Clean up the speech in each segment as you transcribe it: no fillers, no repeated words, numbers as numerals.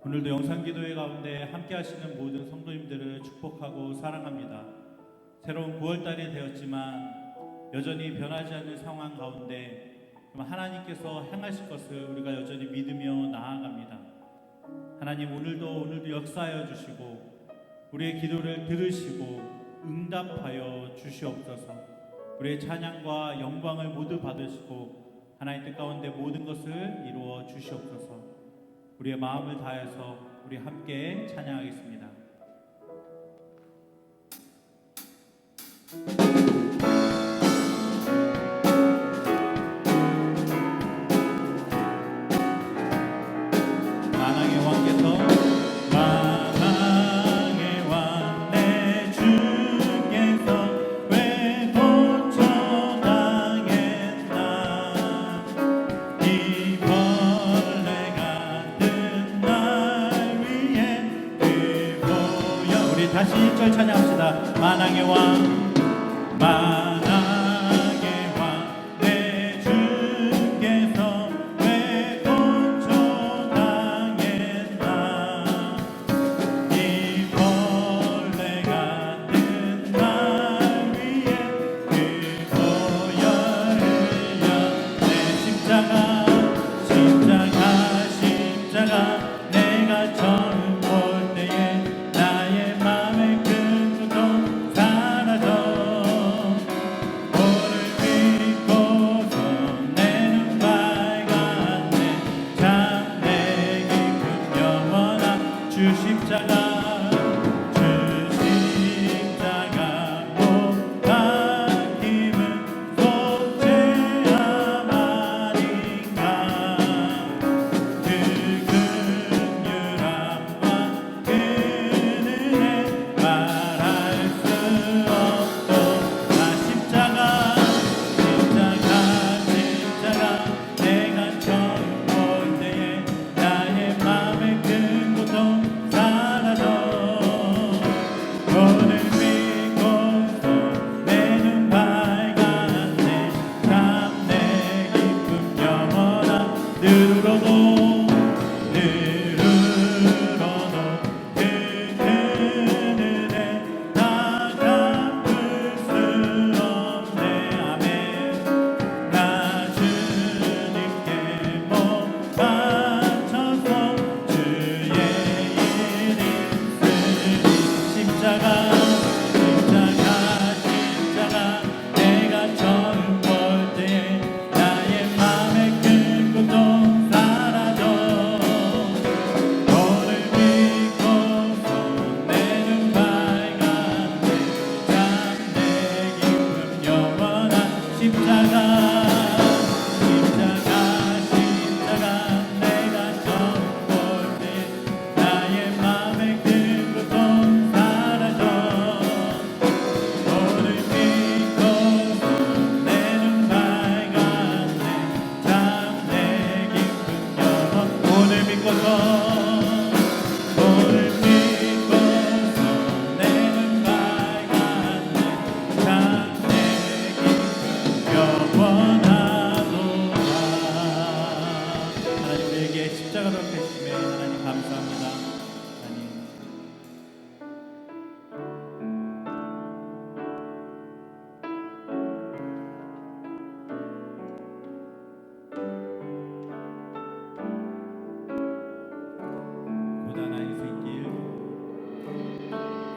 오늘도 영상기도회 가운데 함께 하시는 모든 성도님들을 축복하고 사랑합니다. 새로운 9월달이 되었지만 여전히 변하지 않는 상황 가운데 하나님께서 행하실 것을 우리가 여전히 믿으며 나아갑니다. 하나님 오늘도 역사하여 주시고 우리의 기도를 들으시고 응답하여 주시옵소서. 우리의 찬양과 영광을 모두 받으시고 하나님 뜻 가운데 모든 것을 이루어 주시옵소서. 우리의 마음을 다해서 우리 함께 찬양하겠습니다. 만왕의 왕께서 만왕의 왕 내 주께서 왜 고쳐당했나 이 벌레 같은 날 위에 그 보여. 우리 다시 1절 찬양합시다. 만왕의 왕 내가 처음 볼 때에 나의 맘에 큰 고통 사라져 오늘 믿고서 내 눈 밝았네. 참 내 깊은 영원한 주 십자가 못 박힘은 속죄함 아닌가.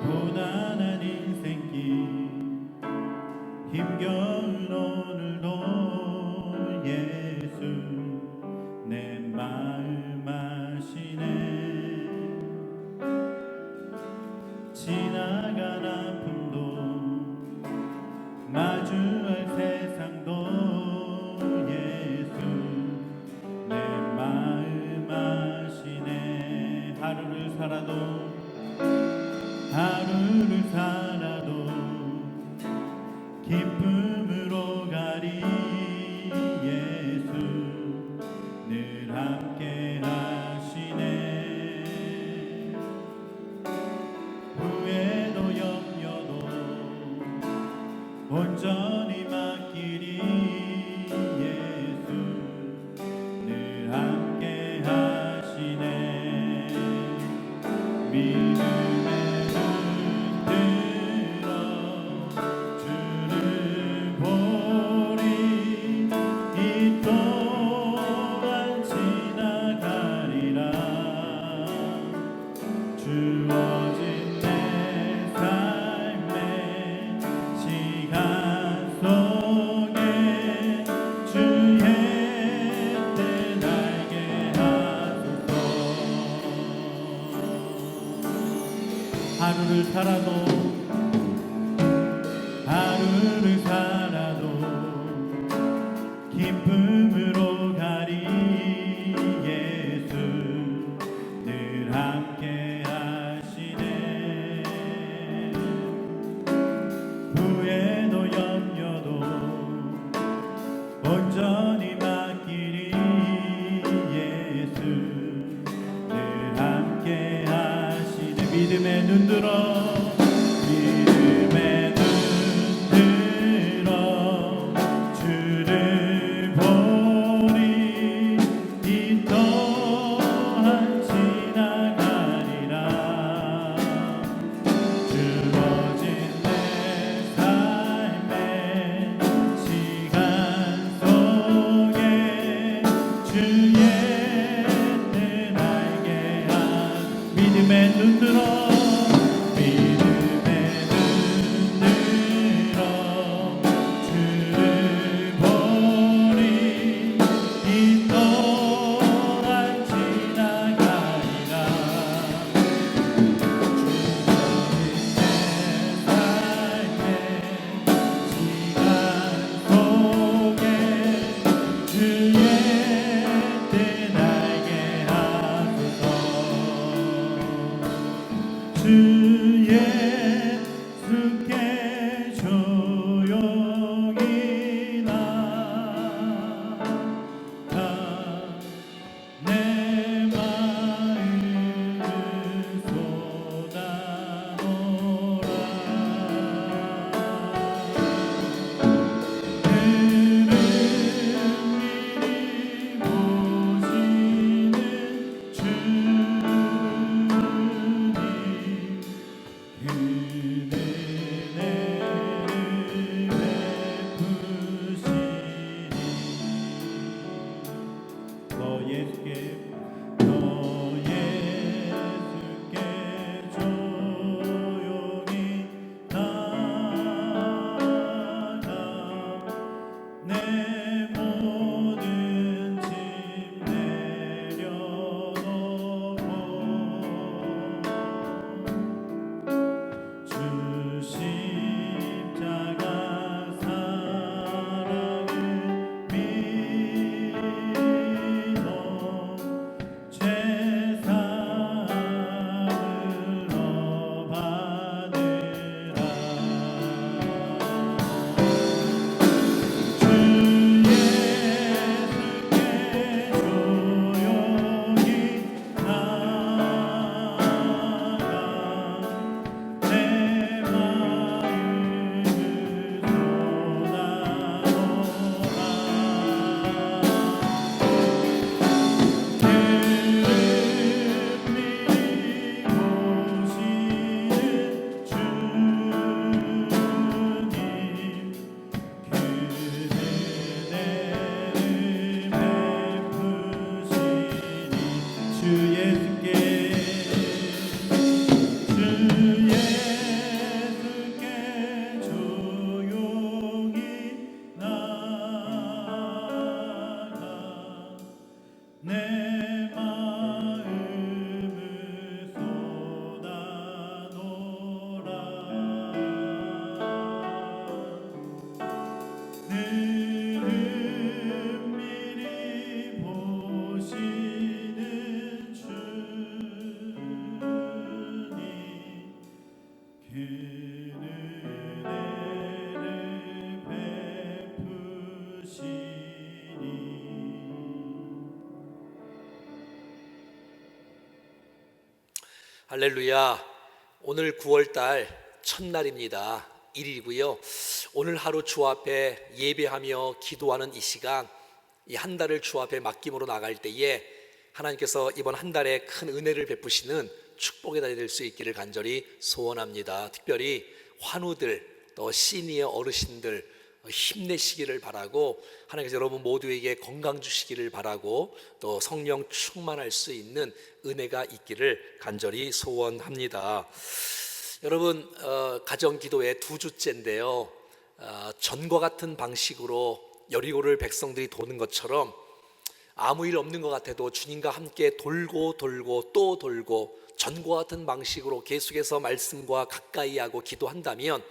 고단한 인생길 힘겨운 오늘도 예수 내 마음 아시네. 지나간 아픔도 마주할 세상도 예수 내 마음 아시네. 하루를 살아도 기쁨으로 가리 예수 늘 함께 하시네. 후회도 염려도 온전히 맡기리 예수 늘 함께 하시네. 하루를 살아도 기쁨으로 가리. 예수 늘 함께 하시네. 후회도 염려도 온전히 맡기리. 예수 늘 함께 하시네. 믿음의 눈 들어 주를 보니 이 또한 지나가리라. 주어진 내 삶의 시간 속에 주의 뜻 알게 한 믿음의 눈 들어 주 예수께 조용히 나가 내 마음을 쏟아놓으라. 그를 미리 보시는 주님 내 모든 짐 내려놓고 주 십자가 사랑을 믿어 죄사함을 얻어받으라. 할렐루야. 오늘 9월달 첫날입니다. 1일이고요. 오늘 하루 주 앞에 예배하며 기도하는 이 시간, 이 한 달을 주 앞에 맡김으로 나갈 때에 하나님께서 이번 한 달에 큰 은혜를 베푸시는 축복의 달이 될 수 있기를 간절히 소원합니다. 특별히 환우들, 또 시니어 어르신들 힘내시기를 바라고, 하나님께서 여러분 모두에게 건강 주시기를 바라고, 또 성령 충만할 수 있는 은혜가 있기를 간절히 소원합니다. 여러분, 가정기도회 2주째인데요, 전과 같은 방식으로 여리고를 백성들이 도는 것처럼 아무 일 없는 것 같아도 주님과 함께 돌고 또 돌고 전과 같은 방식으로 계속해서 말씀과 가까이 하고 기도한다면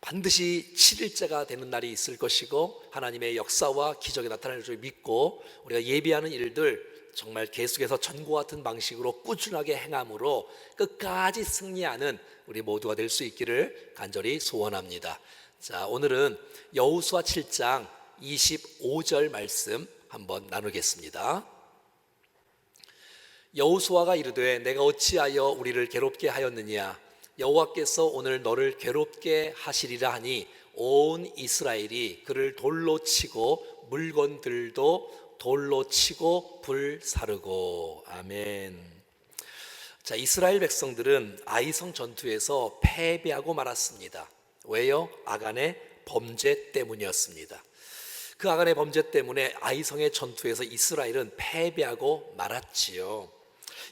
반드시 7일째가 되는 날이 있을 것이고 하나님의 역사와 기적이 나타날 줄 믿고 우리가 예비하는 일들 정말 계속해서 전과 같은 방식으로 꾸준하게 행함으로 끝까지 승리하는 우리 모두가 될 수 있기를 간절히 소원합니다. 자, 오늘은 여호수아 7장 25절 말씀 한번 나누겠습니다. 여호수아가 이르되 내가 어찌하여 우리를 괴롭게 하였느냐 여호와께서 오늘 너를 괴롭게 하시리라 하니 온 이스라엘이 그를 돌로 치고 물건들도 돌로 치고 불사르고. 아멘. 자, 이스라엘 백성들은 아이성 전투에서 패배하고 말았습니다. 왜요? 아간의 범죄 때문이었습니다. 그 아간의 범죄 때문에 아이성의 전투에서 이스라엘은 패배하고 말았지요.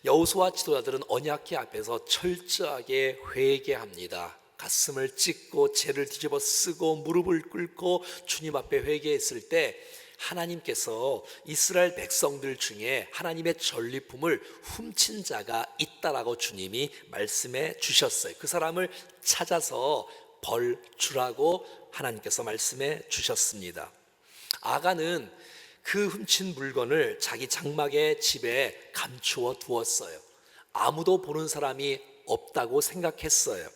여호수아 지도자들은 언약궤 앞에서 철저하게 회개합니다. 가슴을 찢고 죄를 뒤집어 쓰고 무릎을 꿇고 주님 앞에 회개했을 때 하나님께서 이스라엘 백성들 중에 하나님의 전리품을 훔친 자가 있다라고 주님이 말씀해 주셨어요. 그 사람을 찾아서 벌 주라고 하나님께서 말씀해 주셨습니다. 아간은 그 훔친 물건을 자기 장막의 집에 감추어 두었어요. 아무도 보는 사람이 없다고 생각했어요.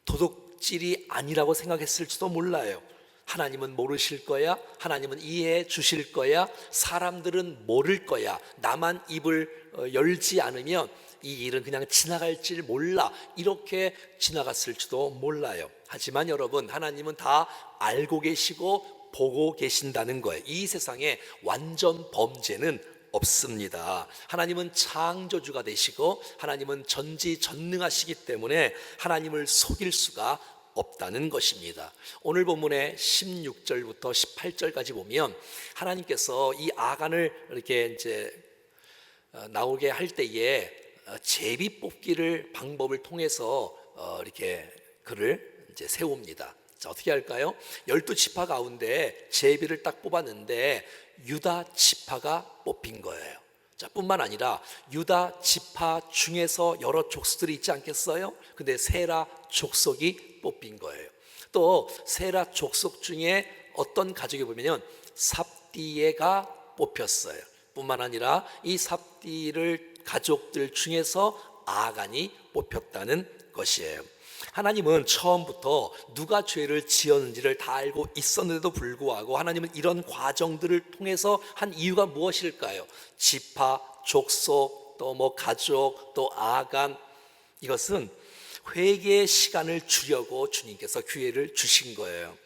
도둑질이 아니라고 생각했을지도 몰라요. 하나님은 모르실 거야. 하나님은 이해해 주실 거야. 사람들은 모를 거야. 나만 입을 열지 않으면 이 일은 그냥 지나갈지 몰라. 이렇게 지나갔을지도 몰라요. 하지만 여러분, 하나님은 다 알고 계시고 보고 계신다는 거예요. 이 세상에 완전 범죄는 없습니다. 하나님은 창조주가 되시고 하나님은 전지전능하시기 때문에 하나님을 속일 수가 없다는 것입니다. 오늘 본문의 16절부터 18절까지 보면 하나님께서 이 아간을 이렇게 이제 나오게 할 때에 제비 뽑기를 방법을 통해서 이렇게 그를 이제 세웁니다. 자, 어떻게 할까요? 12지파 가운데 제비를 딱 뽑았는데 유다 지파가 뽑힌 거예요. 자, 뿐만 아니라 유다 지파 중에서 여러 족속들이 있지 않겠어요? 근데 세라 족속이 뽑힌 거예요. 또 세라 족속 중에 어떤 가족이 보면 삽디에가 뽑혔어요. 뿐만 아니라 이 삽디를 가족들 중에서 아간이 뽑혔다는 것이에요. 하나님은 처음부터 누가 죄를 지었는지를 다 알고 있었는데도 불구하고 하나님은 이런 과정들을 통해서 한 이유가 무엇일까요? 지파, 족속, 또 뭐 가족, 또 아간, 이것은 회개의 시간을 주려고 주님께서 기회를 주신 거예요.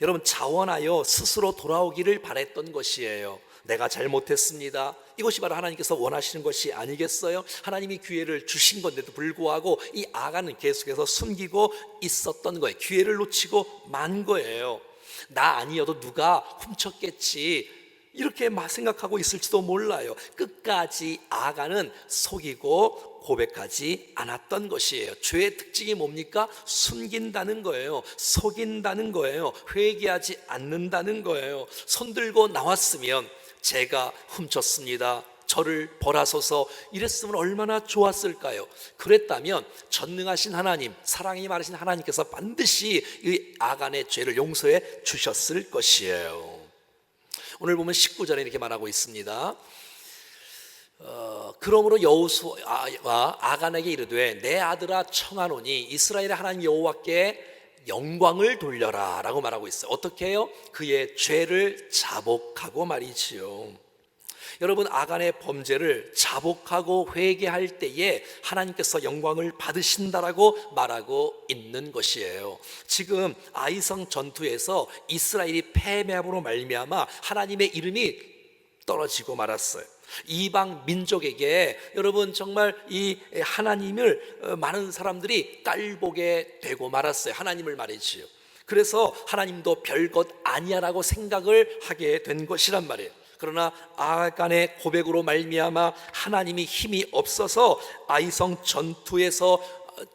여러분, 자원하여 스스로 돌아오기를 바랬던 것이에요. 내가 잘못했습니다. 이것이 바로 하나님께서 원하시는 것이 아니겠어요? 하나님이 기회를 주신 건데도 불구하고 이 아간은 계속해서 숨기고 있었던 거예요. 기회를 놓치고 만 거예요. 나 아니어도 누가 훔쳤겠지, 이렇게 생각하고 있을지도 몰라요. 끝까지 아간은 속이고 고백하지 않았던 것이에요. 죄의 특징이 뭡니까? 숨긴다는 거예요. 속인다는 거예요. 회개하지 않는다는 거예요. 손들고 나왔으면 제가 훔쳤습니다, 저를 벌하소서, 이랬으면 얼마나 좋았을까요? 그랬다면 전능하신 하나님, 사랑이 많으신 하나님께서 반드시 이 아간의 죄를 용서해 주셨을 것이에요. 오늘 보면 19절에 이렇게 말하고 있습니다. 그러므로 여호수아와 아간에게 이르되 내 아들아 청하노니 이스라엘의 하나님 여호와께 영광을 돌려라 라고 말하고 있어요. 어떻게 해요? 그의 죄를 자복하고 말이지요. 여러분, 아간의 범죄를 자복하고 회개할 때에 하나님께서 영광을 받으신다라고 말하고 있는 것이에요. 지금 아이성 전투에서 이스라엘이 패배함으로 말미암아 하나님의 이름이 떨어지고 말았어요. 이방 민족에게 여러분 정말 이 하나님을 많은 사람들이 깔보게 되고 말았어요. 하나님을 말이지요. 그래서 하나님도 별것 아니야라고 생각을 하게 된 것이란 말이에요. 그러나 아간의 고백으로 말미암아 하나님이 힘이 없어서 아이성 전투에서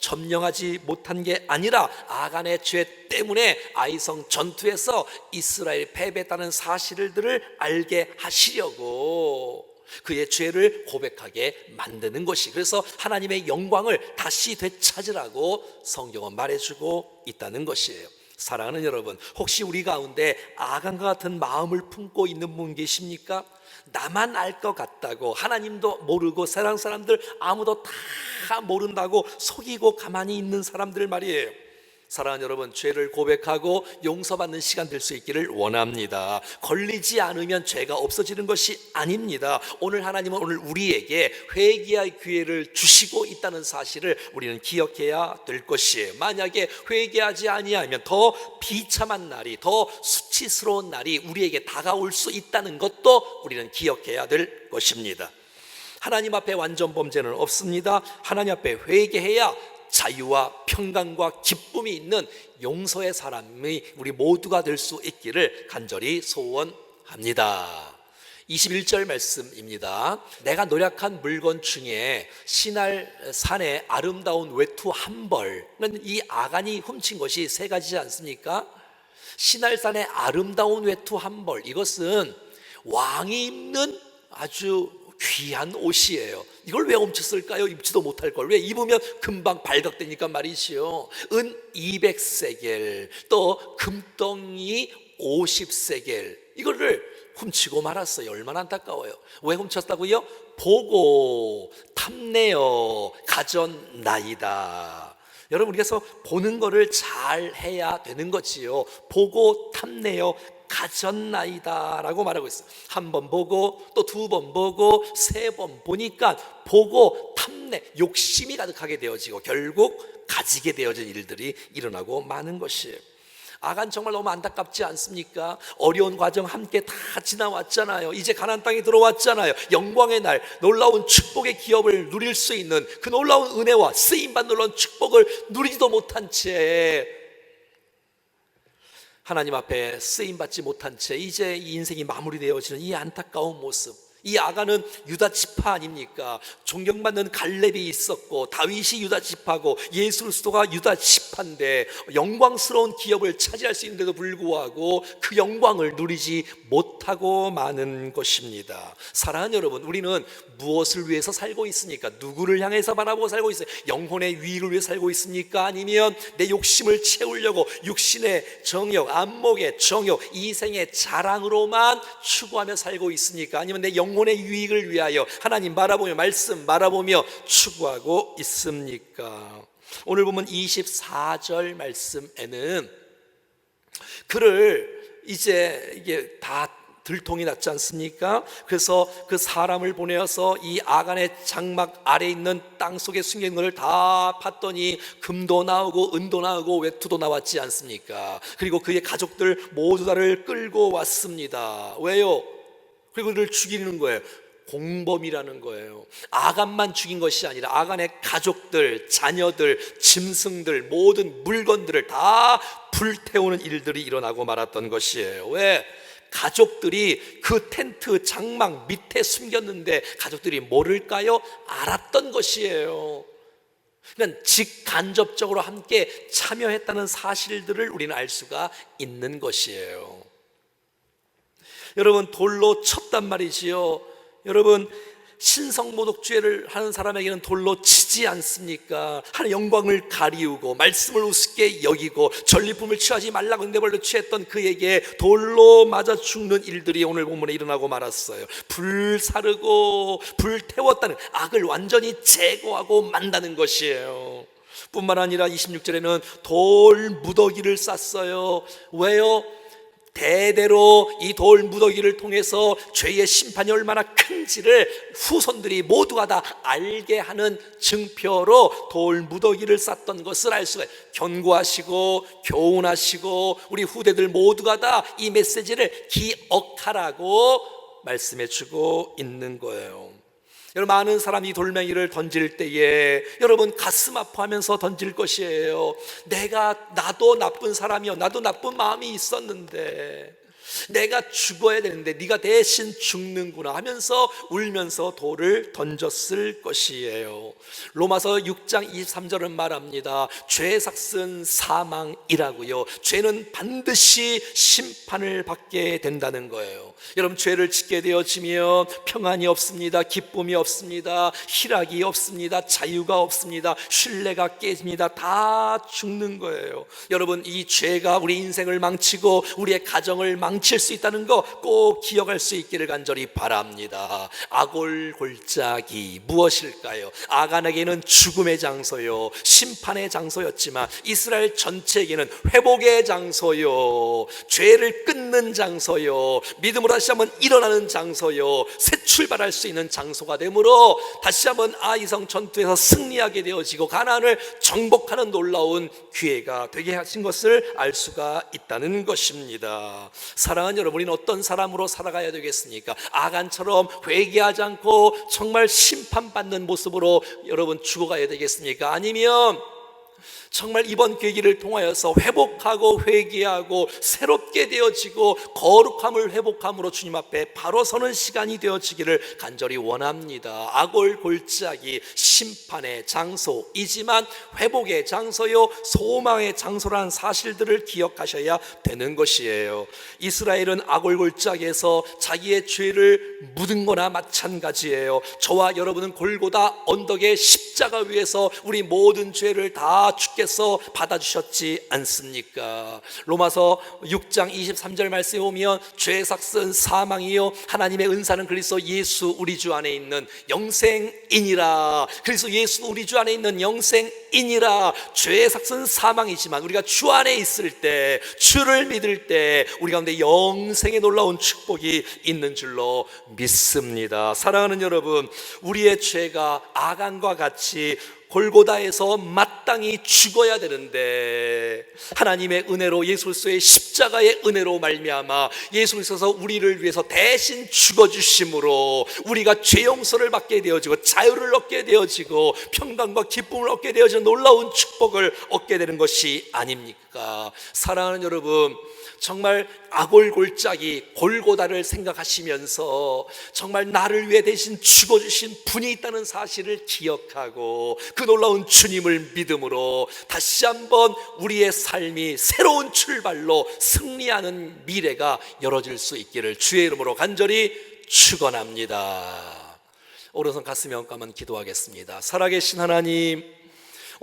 점령하지 못한 게 아니라 아간의 죄 때문에 아이성 전투에서 이스라엘 패배했다는 사실들을 알게 하시려고 그의 죄를 고백하게 만드는 것이, 그래서 하나님의 영광을 다시 되찾으라고 성경은 말해주고 있다는 것이에요. 사랑하는 여러분, 혹시 우리 가운데 아간과 같은 마음을 품고 있는 분 계십니까? 나만 알 것 같다고, 하나님도 모르고 세상 사람들 아무도 다 모른다고 속이고 가만히 있는 사람들 말이에요. 사랑하는 여러분, 죄를 고백하고 용서받는 시간 될 수 있기를 원합니다. 걸리지 않으면 죄가 없어지는 것이 아닙니다. 오늘 하나님은 오늘 우리에게 회개할 기회를 주시고 있다는 사실을 우리는 기억해야 될 것이에요. 만약에 회개하지 아니하면 더 비참한 날이, 더 수치스러운 날이 우리에게 다가올 수 있다는 것도 우리는 기억해야 될 것입니다. 하나님 앞에 완전 범죄는 없습니다. 하나님 앞에 회개해야 자유와 평강과 기쁨이 있는 용서의 사람이 우리 모두가 될 수 있기를 간절히 소원합니다. 21절 말씀입니다. 내가 노력한 물건 중에 시날 산의 아름다운 외투 한 벌은 이 아간이 훔친 것이 세 가지지 않습니까? 시날산의 아름다운 외투 한 벌, 이것은 왕이 입는 아주 귀한 옷이에요. 이걸 왜 훔쳤을까요? 입지도 못할 걸 왜 입으면 금방 발각되니까 말이지요. 은 200세겔, 또 금덩이 50세겔, 이거를 훔치고 말았어요. 얼마나 안타까워요. 왜 훔쳤다고요? 보고 탐내어 가졌나이다. 여러분, 그래서 보는 거를 잘 해야 되는 거지요. 보고 탐내어 가졌나이다 라고 말하고 있어요. 한 번 보고 또 두 번 보고 세 번 보니까 보고 탐내, 욕심이 가득하게 되어지고 결국 가지게 되어진 일들이 일어나고 마는 것이에요. 아간 정말 너무 안타깝지 않습니까? 어려운 과정 함께 다 지나왔잖아요. 이제 가나안 땅에 들어왔잖아요. 영광의 날, 놀라운 축복의 기업을 누릴 수 있는 그 놀라운 은혜와 쓰임받는 놀라운 축복을 누리지도 못한 채, 하나님 앞에 쓰임받지 못한 채 이제 이 인생이 마무리되어지는 이 안타까운 모습. 이 아간은 유다 지파 아닙니까? 존경받는 갈렙이 있었고 다윗이 유다 지파고 예수 그리스도가 유다 지파인데 영광스러운 기업을 차지할 수 있는데도 불구하고 그 영광을 누리지 못하고 마는 것입니다. 사랑하는 여러분, 우리는 무엇을 위해서 살고 있습니까? 누구를 향해서 바라보고 살고 있어요? 영혼의 위익을 위해 살고 있습니까? 아니면 내 욕심을 채우려고 육신의 정욕, 안목의 정욕, 이생의 자랑으로만 추구하며 살고 있습니까? 아니면 내 영혼의 유익을 위하여 하나님 바라보며 말씀 바라보며 추구하고 있습니까? 오늘 보면 24절 말씀에는 그를 이제 이게 다 들통이 났지 않습니까? 그래서 그 사람을 보내어서 이 아간의 장막 아래 있는 땅 속에 숨긴 것을 다 팠더니 금도 나오고 은도 나오고 외투도 나왔지 않습니까? 그리고 그의 가족들 모두 다를 끌고 왔습니다. 왜요? 그리고 그를 죽이는 거예요. 공범이라는 거예요. 아간만 죽인 것이 아니라 아간의 가족들, 자녀들, 짐승들, 모든 물건들을 다 불태우는 일들이 일어나고 말았던 것이에요. 왜? 가족들이 그 텐트 장막 밑에 숨겼는데 가족들이 모를까요? 알았던 것이에요. 그러니까 직간접적으로 함께 참여했다는 사실들을 우리는 알 수가 있는 것이에요. 여러분, 돌로 쳤단 말이지요. 여러분, 신성모독죄를 하는 사람에게는 돌로 치지 않습니까? 하나님의 영광을 가리우고 말씀을 우습게 여기고 전리품을 취하지 말라고 응대벌로 취했던 그에게 돌로 맞아 죽는 일들이 오늘 본문에 일어나고 말았어요. 불사르고 불태웠다는, 악을 완전히 제거하고 만다는 것이에요. 뿐만 아니라 26절에는 돌 무더기를 쌌어요. 왜요? 대대로 이 돌 무더기를 통해서 죄의 심판이 얼마나 큰지를 후손들이 모두가 다 알게 하는 증표로 돌 무더기를 쌌던 것을 알 수가 있어요. 견고하시고 교훈하시고 우리 후대들 모두가 다 이 메시지를 기억하라고 말씀해 주고 있는 거예요. 여러분, 많은 사람이 돌멩이를 던질 때에 여러분 가슴 아파하면서 던질 것이에요. 나도 나쁜 사람이요, 나도 나쁜 마음이 있었는데 내가 죽어야 되는데 네가 대신 죽는구나 하면서 울면서 돌을 던졌을 것이에요. 로마서 6장 23절은 말합니다. 죄 삭은 사망이라고요. 죄는 반드시 심판을 받게 된다는 거예요. 여러분, 죄를 짓게 되어지면 평안이 없습니다. 기쁨이 없습니다. 희락이 없습니다. 자유가 없습니다. 신뢰가 깨집니다. 다 죽는 거예요. 여러분, 이 죄가 우리 인생을 망치고 우리의 가정을 망칠 수 있다는 거 꼭 기억할 수 있기를 간절히 바랍니다. 아골 골짜기 무엇일까요? 아간에게는 죽음의 장소요, 심판의 장소였지만 이스라엘 전체에게는 회복의 장소요, 죄를 끊는 장소요, 믿음으로 다시 한번 일어나는 장소요, 새 출발할 수 있는 장소가 되므로 다시 한번 아이성 전투에서 승리하게 되어지고 가나안을 정복하는 놀라운 기회가 되게 하신 것을 알 수가 있다는 것입니다. 사랑하는 여러분, 우리는 어떤 사람으로 살아가야 되겠습니까? 아간처럼 회개하지 않고 정말 심판받는 모습으로 여러분 죽어가야 되겠습니까? 아니면 정말 이번 계기를 통하여서 회복하고 회개하고 새롭게 되어지고 거룩함을 회복함으로 주님 앞에 바로 서는 시간이 되어지기를 간절히 원합니다. 아골 골짜기 심판의 장소이지만 회복의 장소요, 소망의 장소라는 사실들을 기억하셔야 되는 것이에요. 이스라엘은 아골 골짜기에서 자기의 죄를 묻은 거나 마찬가지예요. 저와 여러분은 골고다 언덕의 십자가 위에서 우리 모든 죄를 다 주께서 받아주셨지 않습니까? 로마서 6장 23절 말씀에 보면 죄 삭은 사망이요 하나님의 은사는 그리스도 예수 우리 주 안에 있는 영생이니라. 그리스도 예수 우리 주 안에 있는 영생이니라. 죄 삭은 사망이지만 우리가 주 안에 있을 때, 주를 믿을 때 우리 가운데 영생의 놀라운 축복이 있는 줄로 믿습니다. 사랑하는 여러분, 우리의 죄가 아간과 같이 골고다에서 마땅히 죽어야 되는데 하나님의 은혜로 예수 그리스도의 십자가의 은혜로 말미암아 예수 그리스도께서 우리를 위해서 대신 죽어주심으로 우리가 죄 용서를 받게 되어지고 자유를 얻게 되어지고 평강과 기쁨을 얻게 되어지는 놀라운 축복을 얻게 되는 것이 아닙니까? 사랑하는 여러분, 정말 아골 골짜기 골고다를 생각하시면서 정말 나를 위해 대신 죽어주신 분이 있다는 사실을 기억하고 그 놀라운 주님을 믿음으로 다시 한번 우리의 삶이 새로운 출발로 승리하는 미래가 열어질 수 있기를 주의 이름으로 간절히 축원합니다. 오른손 가슴에 얹고 한번 기도하겠습니다. 살아계신 하나님,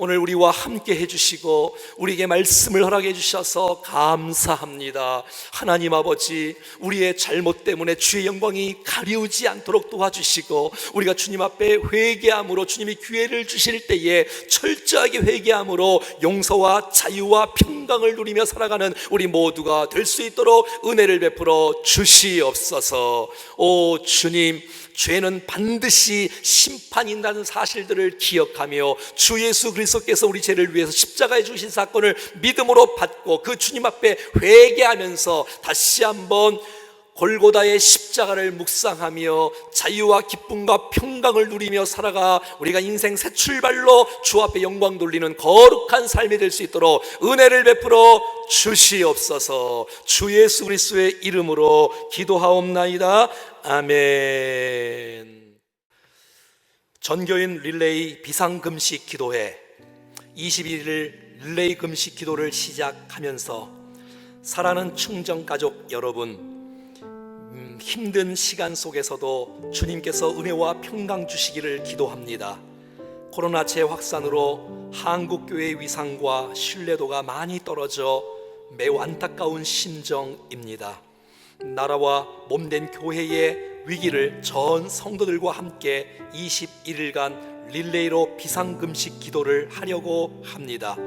오늘 우리와 함께 해주시고 우리에게 말씀을 허락해 주셔서 감사합니다. 하나님 아버지, 우리의 잘못 때문에 주의 영광이 가리우지 않도록 도와주시고 우리가 주님 앞에 회개함으로 주님이 기회를 주실 때에 철저하게 회개함으로 용서와 자유와 평강을 누리며 살아가는 우리 모두가 될 수 있도록 은혜를 베풀어 주시옵소서. 오 주님, 죄는 반드시 심판이 있다는 사실들을 기억하며 주 예수 그리스도께서 우리 죄를 위해서 십자가에 주신 사건을 믿음으로 받고 그 주님 앞에 회개하면서 다시 한번 골고다의 십자가를 묵상하며 자유와 기쁨과 평강을 누리며 살아가 우리가 인생 새 출발로 주 앞에 영광 돌리는 거룩한 삶이 될 수 있도록 은혜를 베풀어 주시옵소서. 주 예수 그리스도의 이름으로 기도하옵나이다. 아멘. 전교인 릴레이 비상금식 기도회 21일 릴레이 금식 기도를 시작하면서 사랑하는 충정가족 여러분, 힘든 시간 속에서도 주님께서 은혜와 평강 주시기를 기도합니다. 코로나 재확산으로 한국교회의 위상과 신뢰도가 많이 떨어져 매우 안타까운 심정입니다. 나라와 몸된 교회의 위기를 전 성도들과 함께 21일간 릴레이로 비상금식 기도를 하려고 합니다.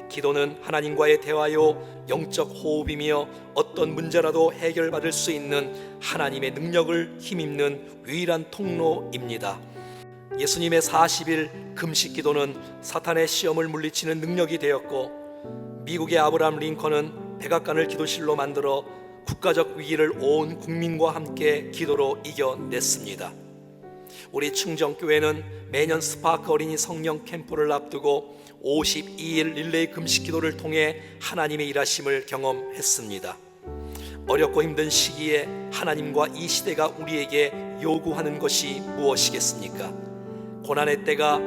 기도는 하나님과의 대화요, 영적 호흡이며 어떤 문제라도 해결받을 수 있는 하나님의 능력을 힘입는 유일한 통로입니다. 예수님의 40일 금식 기도는 사탄의 시험을 물리치는 능력이 되었고, 미국의 아브라함 링컨은 백악관을 기도실로 만들어 국가적 위기를 온 국민과 함께 기도로 이겨냈습니다. 우리 충정교회는 매년 스파크 어린이 성령 캠프를 앞두고 52일 릴레이 금식 기도를 통해 하나님의 일하심을 경험했습니다. 어렵고 힘든 시기에 하나님과 이 시대가 우리에게 요구하는 것이 무엇이겠습니까? 고난의 때가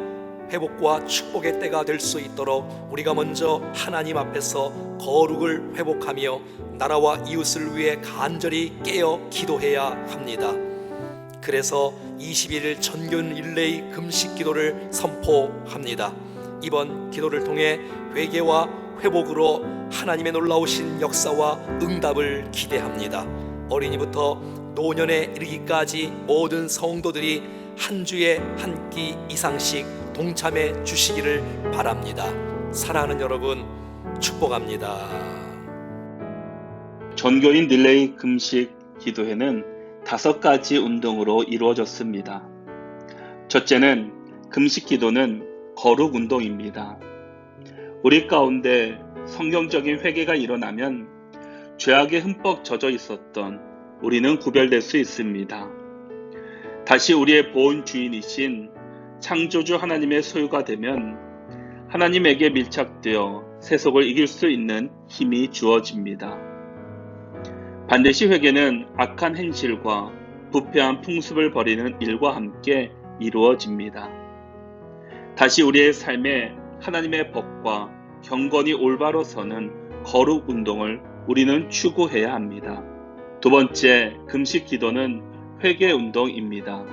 회복과 축복의 때가 될 수 있도록 우리가 먼저 하나님 앞에서 거룩을 회복하며 나라와 이웃을 위해 간절히 깨어 기도해야 합니다. 그래서 21일 전균 릴레이 금식 기도를 선포합니다. 이번 기도를 통해 회개와 회복으로 하나님의 놀라우신 역사와 응답을 기대합니다. 어린이부터 노년에 이르기까지 모든 성도들이 한 주에 한 끼 이상씩 동참해 주시기를 바랍니다. 사랑하는 여러분, 축복합니다. 전교인 릴레이 금식 기도회는 5가지 운동으로 이루어졌습니다. 첫째는 금식 기도는 거룩 운동입니다. 우리 가운데 성경적인 회개가 일어나면 죄악에 흠뻑 젖어 있었던 우리는 구별될 수 있습니다. 다시 우리의 보온 주인이신 창조주 하나님의 소유가 되면 하나님에게 밀착되어 세속을 이길 수 있는 힘이 주어집니다. 반드시 회개는 악한 행실과 부패한 풍습을 버리는 일과 함께 이루어집니다. 다시 우리의 삶에 하나님의 법과 경건이 올바로 서는 거룩 운동을 우리는 추구해야 합니다. 두 번째, 금식 기도는 회개 운동입니다.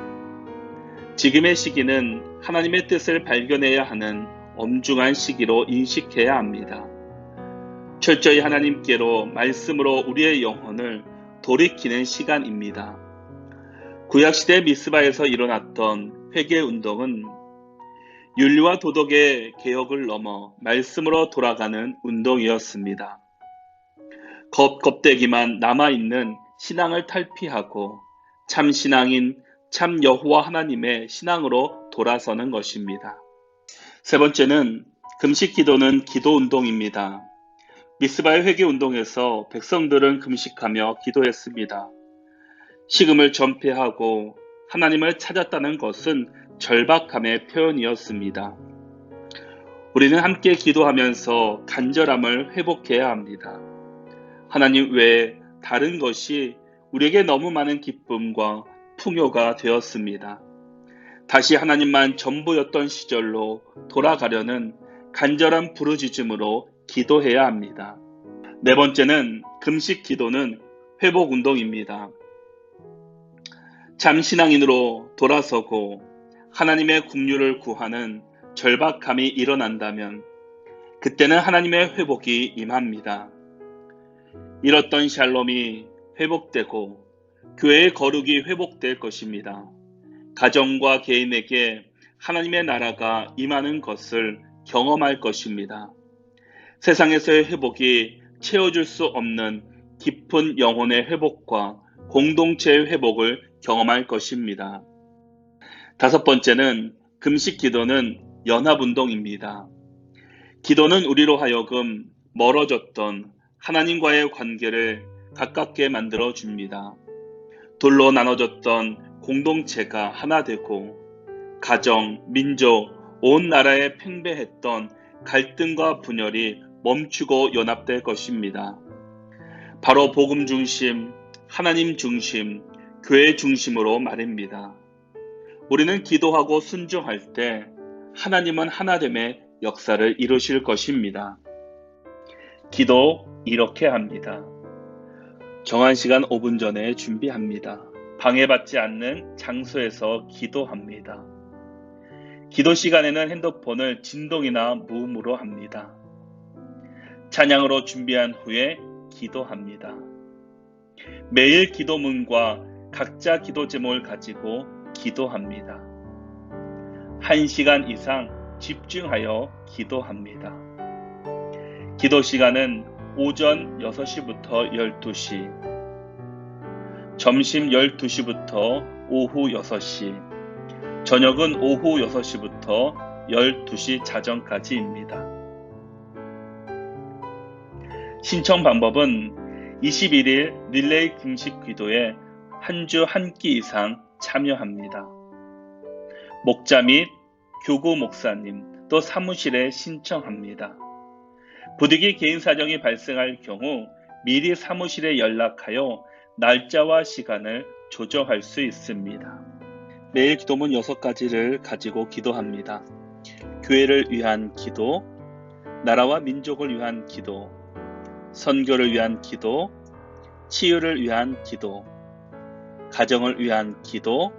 지금의 시기는 하나님의 뜻을 발견해야 하는 엄중한 시기로 인식해야 합니다. 철저히 하나님께로 말씀으로 우리의 영혼을 돌이키는 시간입니다. 구약시대 미스바에서 일어났던 회개 운동은 윤리와 도덕의 개혁을 넘어 말씀으로 돌아가는 운동이었습니다. 껍데기만 남아있는 신앙을 탈피하고 참 신앙인 참 여호와 하나님의 신앙으로 돌아서는 것입니다. 세 번째는 금식 기도는 기도 운동입니다. 미스바의 회개 운동에서 백성들은 금식하며 기도했습니다. 식음을 전폐하고 하나님을 찾았다는 것은 절박함의 표현이었습니다. 우리는 함께 기도하면서 간절함을 회복해야 합니다. 하나님 외에 다른 것이 우리에게 너무 많은 기쁨과 풍요가 되었습니다. 다시 하나님만 전부였던 시절로 돌아가려는 간절한 부르짖음으로 기도해야 합니다. 네 번째는 금식 기도는 회복 운동입니다. 참 신앙인으로 돌아서고 하나님의 긍휼을 구하는 절박함이 일어난다면 그때는 하나님의 회복이 임합니다. 잃었던 샬롬이 회복되고 교회의 거룩이 회복될 것입니다. 가정과 개인에게 하나님의 나라가 임하는 것을 경험할 것입니다. 세상에서의 회복이 채워줄 수 없는 깊은 영혼의 회복과 공동체의 회복을 경험할 것입니다. 다섯 번째는 금식 기도는 연합운동입니다. 기도는 우리로 하여금 멀어졌던 하나님과의 관계를 가깝게 만들어 줍니다. 둘로 나눠졌던 공동체가 하나 되고 가정, 민족, 온 나라에 팽배했던 갈등과 분열이 멈추고 연합될 것입니다. 바로 복음 중심, 하나님 중심, 교회 중심으로 말입니다. 우리는 기도하고 순종할 때 하나님은 하나됨의 역사를 이루실 것입니다. 기도 이렇게 합니다. 정한 시간 5분 전에 준비합니다. 방해받지 않는 장소에서 기도합니다. 기도 시간에는 핸드폰을 진동이나 무음으로 합니다. 찬양으로 준비한 후에 기도합니다. 매일 기도문과 각자 기도 제목을 가지고 기도합니다. 1시간 이상 집중하여 기도합니다. 기도 시간은 오전 6시부터 12시, 점심 12시부터 오후 6시, 저녁은 오후 6시부터 12시 자정까지입니다. 신청 방법은 21일 릴레이 금식 기도에 한 주 한 끼 이상 참여합니다. 목자 및 교구 목사님 또 사무실에 신청합니다. 부득이 개인 사정이 발생할 경우 미리 사무실에 연락하여 날짜와 시간을 조정할 수 있습니다. 매일 기도문 6가지를 가지고 기도합니다. 교회를 위한 기도, 나라와 민족을 위한 기도, 선교를 위한 기도, 치유를 위한 기도, 가정을 위한 기도,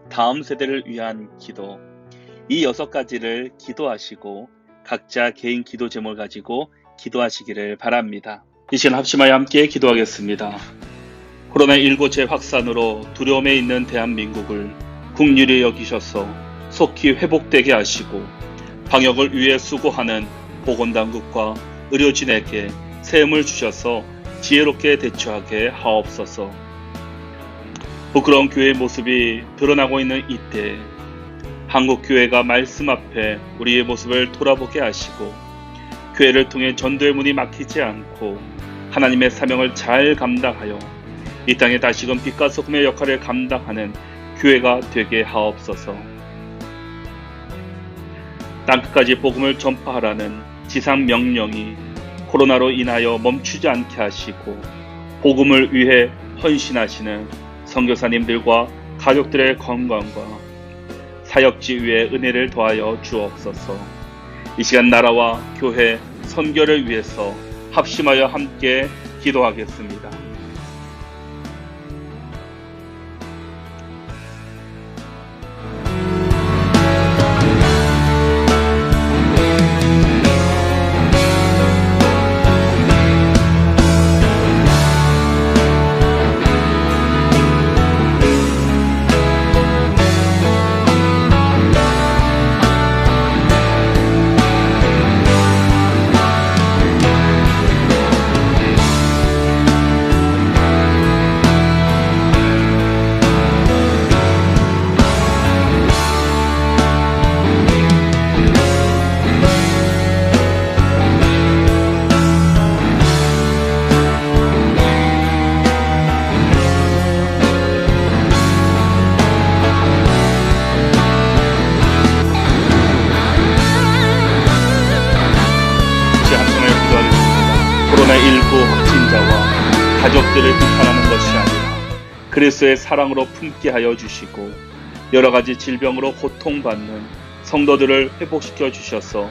다음 세대를 위한 기도. 이 6가지를 기도하시고 각자 개인 기도 제목을 가지고 기도하시기를 바랍니다. 이 시간 합심하여 함께 기도하겠습니다. 코로나19 재확산으로 두려움에 있는 대한민국을 국률이 여기셔서 속히 회복되게 하시고 방역을 위해 수고하는 보건당국과 의료진에게 새 힘을 주셔서 지혜롭게 대처하게 하옵소서. 부끄러운 교회의 모습이 드러나고 있는 이때 한국교회가 말씀 앞에 우리의 모습을 돌아보게 하시고 교회를 통해 전도의 문이 막히지 않고 하나님의 사명을 잘 감당하여 이 땅에 다시금 빛과 소금의 역할을 감당하는 교회가 되게 하옵소서. 땅끝까지 복음을 전파하라는 지상 명령이 코로나로 인하여 멈추지 않게 하시고 복음을 위해 헌신하시는 선교사님들과 가족들의 건강과 사역지 위에 은혜를 더하여 주옵소서. 이 시간 나라와 교회, 선교를 위해서 합심하여 함께 기도하겠습니다. 코로나19 확진자와 가족들을 비판하는 것이 아니라 그리스도의 사랑으로 품게 하여 주시고 여러 가지 질병으로 고통받는 성도들을 회복시켜 주셔서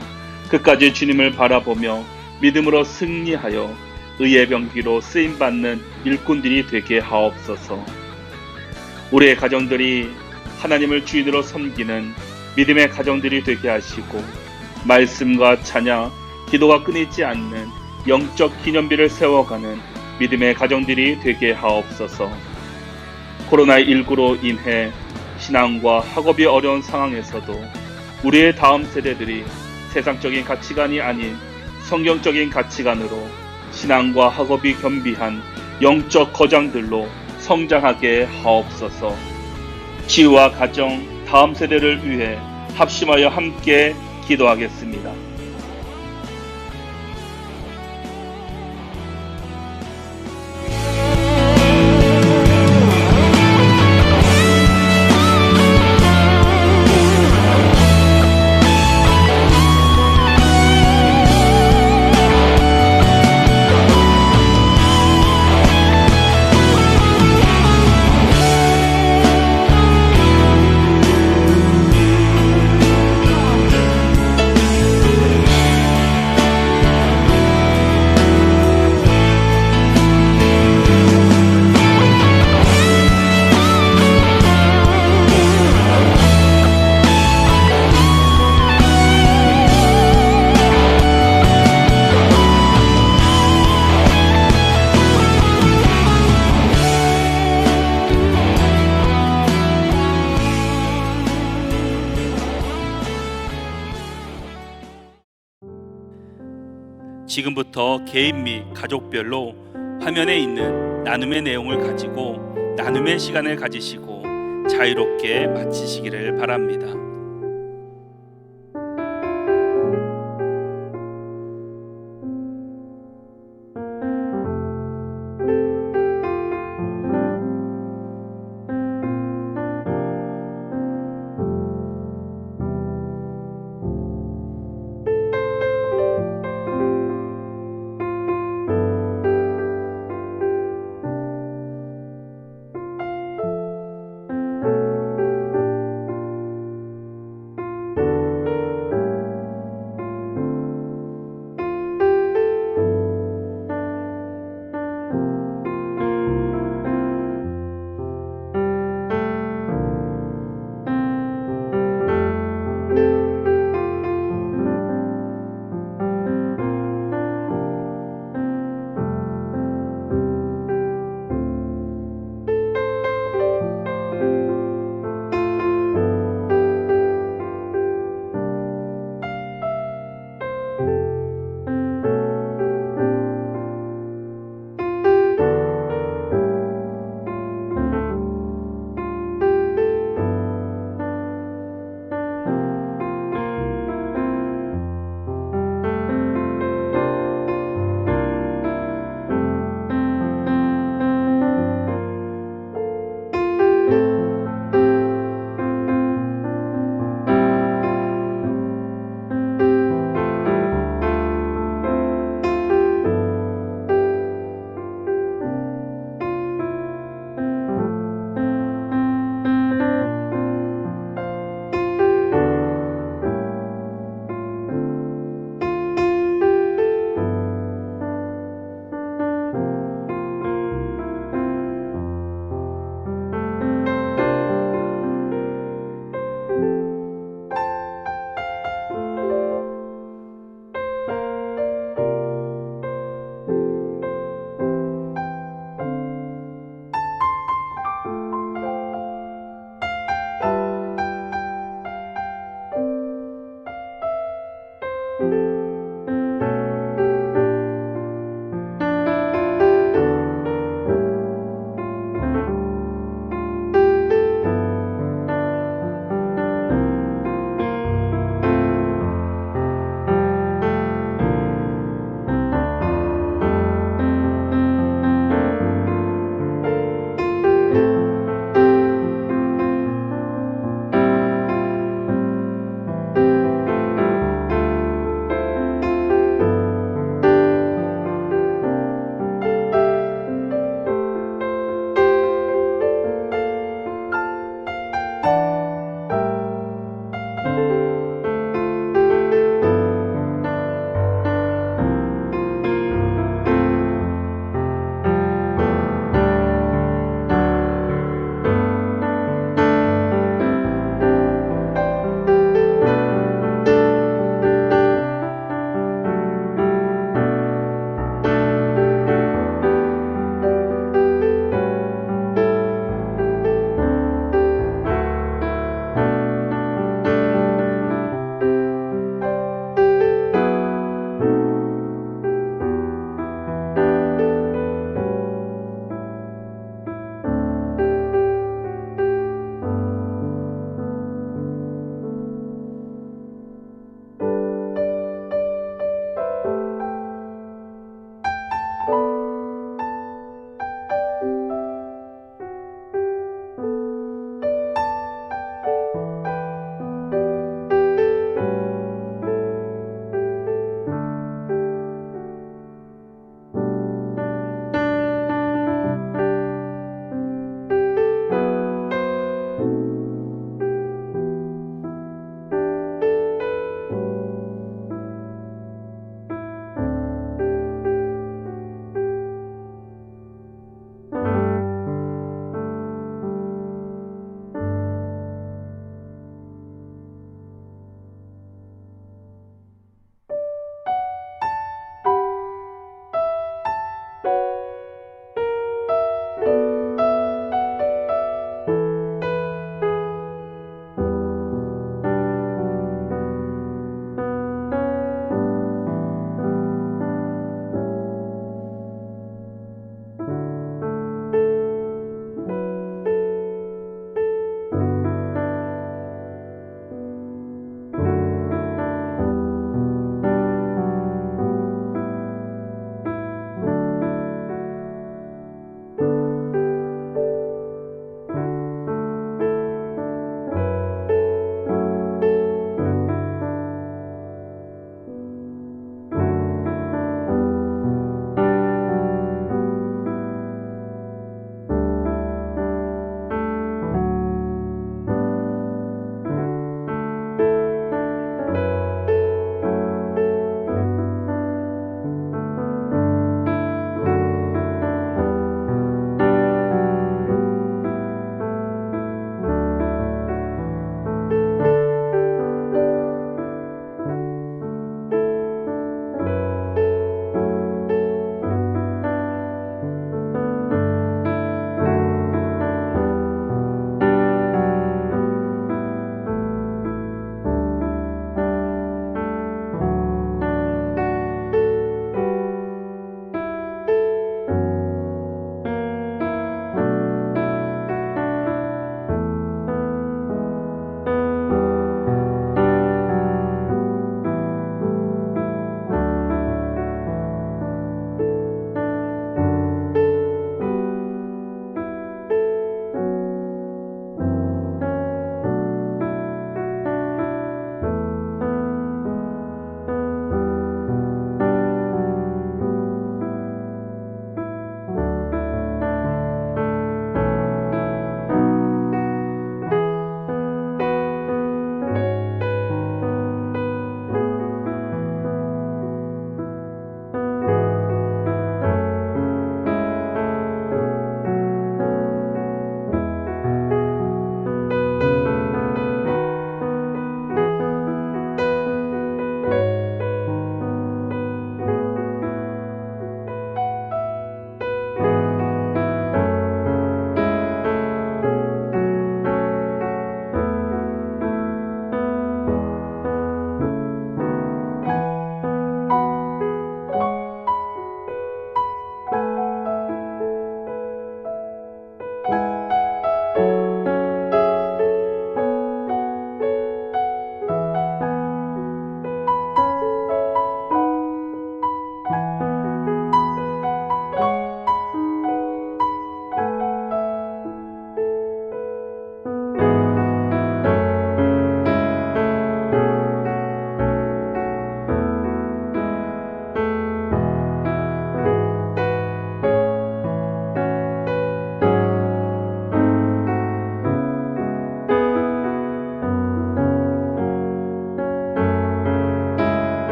끝까지 주님을 바라보며 믿음으로 승리하여 의의 병기로 쓰임받는 일꾼들이 되게 하옵소서. 우리의 가정들이 하나님을 주인으로 섬기는 믿음의 가정들이 되게 하시고 말씀과 찬양, 기도가 끊이지 않는 영적 기념비를 세워가는 믿음의 가정들이 되게 하옵소서. 코로나19로 인해 신앙과 학업이 어려운 상황에서도 우리의 다음 세대들이 세상적인 가치관이 아닌 성경적인 가치관으로 신앙과 학업이 겸비한 영적 거장들로 성장하게 하옵소서. 치유와 가정, 다음 세대를 위해 합심하여 함께 기도하겠습니다. 지금부터 개인 및 가족별로 화면에 있는 나눔의 내용을 가지고 나눔의 시간을 가지시고 자유롭게 마치시기를 바랍니다.